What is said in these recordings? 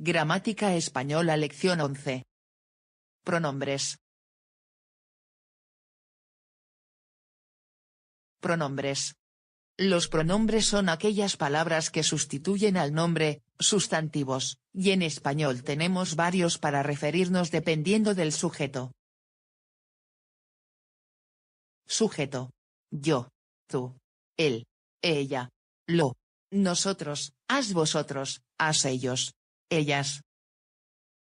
Gramática española lección 11. Pronombres. Pronombres. Los pronombres son aquellas palabras que sustituyen al nombre, sustantivos, y en español tenemos varios para referirnos dependiendo del sujeto. Sujeto. Yo, tú, él, ella, lo, nosotros, has vosotros, has ellos, ellas.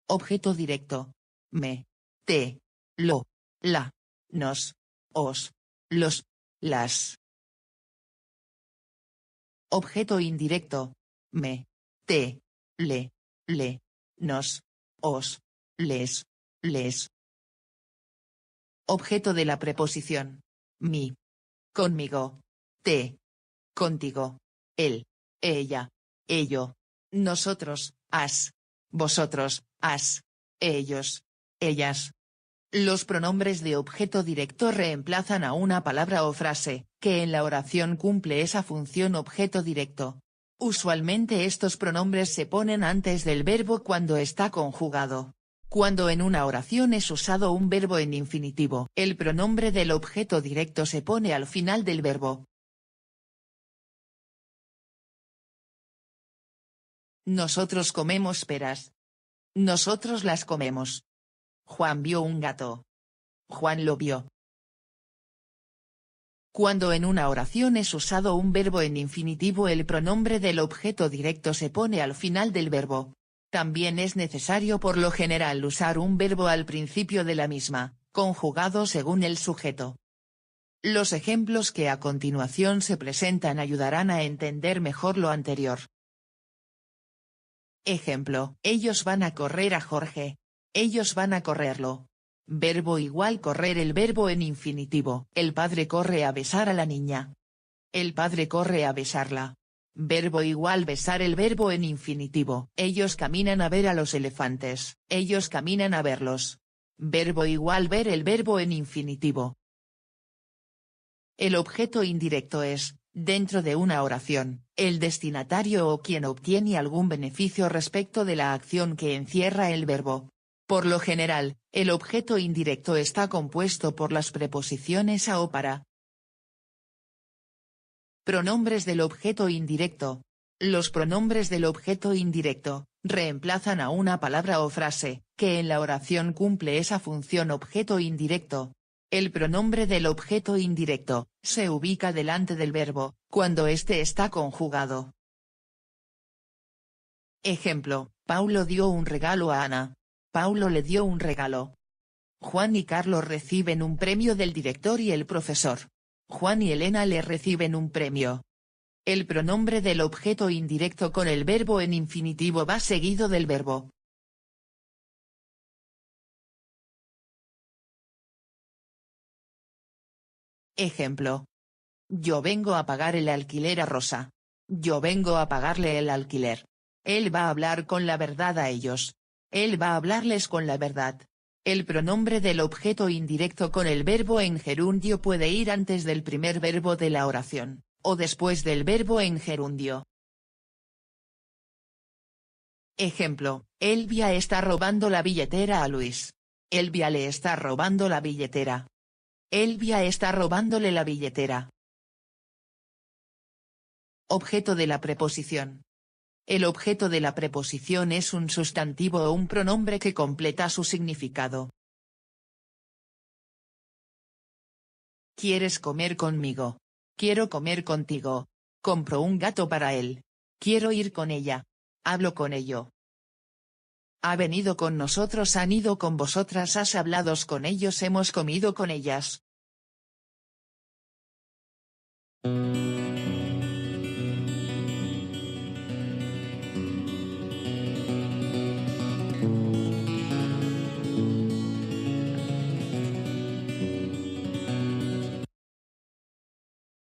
Objeto directo. Me, te, lo, la, nos, os, los, las. Objeto indirecto. Me, te, le, nos, os, les, les. Objeto de la preposición. Mi. Conmigo. Te. Contigo. Él. Ella. Ello. Nosotros. Has. Vosotros. Has. Ellos. Ellas. Los pronombres de objeto directo reemplazan a una palabra o frase, que en la oración cumple esa función objeto directo. Usualmente estos pronombres se ponen antes del verbo cuando está conjugado. Cuando en una oración es usado un verbo en infinitivo, el pronombre del objeto directo se pone al final del verbo. Nosotros comemos peras. Nosotros las comemos. Juan vio un gato. Juan lo vio. Cuando en una oración es usado un verbo en infinitivo, el pronombre del objeto directo se pone al final del verbo. También es necesario por lo general usar un verbo al principio de la misma, conjugado según el sujeto. Los ejemplos que a continuación se presentan ayudarán a entender mejor lo anterior. Ejemplo: ellos van a correr a Jorge. Ellos van a correrlo. Verbo igual correr, el verbo en infinitivo. El padre corre a besar a la niña. El padre corre a besarla. Verbo igual besar, el verbo en infinitivo. Ellos caminan a ver a los elefantes. Ellos caminan a verlos. Verbo igual ver, el verbo en infinitivo. El objeto indirecto es, dentro de una oración, el destinatario o quien obtiene algún beneficio respecto de la acción que encierra el verbo. Por lo general, el objeto indirecto está compuesto por las preposiciones a o para. Pronombres del objeto indirecto. Los pronombres del objeto indirecto reemplazan a una palabra o frase, que en la oración cumple esa función objeto indirecto. El pronombre del objeto indirecto se ubica delante del verbo, cuando éste está conjugado. Ejemplo: Paulo dio un regalo a Ana. Paulo le dio un regalo. Juan y Carlos reciben un premio del director y el profesor. Juan y Elena le reciben un premio. El pronombre del objeto indirecto con el verbo en infinitivo va seguido del verbo. Ejemplo: yo vengo a pagar el alquiler a Rosa. Yo vengo a pagarle el alquiler. Él va a hablar con la verdad a ellos. Él va a hablarles con la verdad. El pronombre del objeto indirecto con el verbo en gerundio puede ir antes del primer verbo de la oración, o después del verbo en gerundio. Ejemplo: Elvia está robando la billetera a Luis. Elvia le está robando la billetera. Elvia está robándole la billetera. Objeto de la preposición. El objeto de la preposición es un sustantivo o un pronombre que completa su significado. ¿Quieres comer conmigo? Quiero comer contigo. Compro un gato para él. Quiero ir con ella. Hablo con ello. Ha venido con nosotros, han ido con vosotras, has hablado con ellos, hemos comido con ellas.